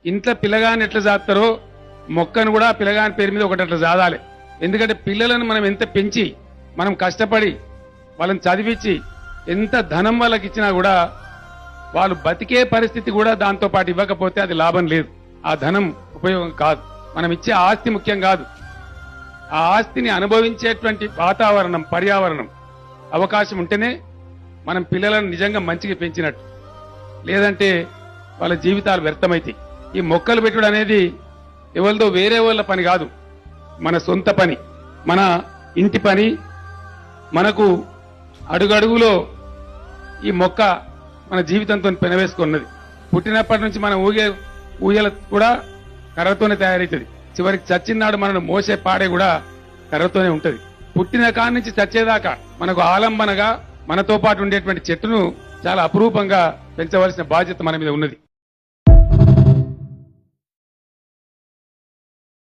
ఇంట్లో పిల్లగాని ఎట్లా జాతారో మొక్కను కూడా పిల్లగాని పేరు మీద ఒకటి అట్లా జాదాలి. ఎందుకంటే పిల్లలను మనం ఎంత పెంచి మనం కష్టపడి వాళ్ళని చదివించి ఎంత ధనం వాళ్ళకి ఇచ్చినా కూడా వాళ్ళు బతికే పరిస్థితి కూడా దాంతో పాటు ఇవ్వకపోతే అది లాభం లేదు. ఆ ధనం ఉపయోగం కాదు. మనం ఇచ్చే ఆస్తి ముఖ్యం కాదు. ఆ ఆస్తిని అనుభవించేటువంటి వాతావరణం, పర్యావరణం, అవకాశం ఉంటేనే మనం పిల్లలను నిజంగా మంచిగా పెంచినట్టు. లేదంటే వాళ్ళ జీవితాలు వ్యర్థమైతాయి. ఈ మొక్కలు పెట్టుడు అనేది ఎవరిదో వేరే వాళ్ళ పని కాదు, మన సొంత పని, మన ఇంటి పని. మనకు అడుగడుగులో ఈ మొక్క మన జీవితంతో పెనవేసుకున్నది. పుట్టినప్పటి నుంచి మనం ఊయల కూడా కర్రతోనే తయారవుతుంది. చివరికి చచ్చినాడు మనను మోసే పాడే కూడా కర్రతోనే ఉంటది. పుట్టిన కాడి నుంచి చచ్చేదాకా మనకు ఆలంబనగా మనతో పాటు ఉండేటువంటి చెట్టును చాలా అపురూపంగా పెంచవలసిన బాధ్యత మన మీద ఉన్నది.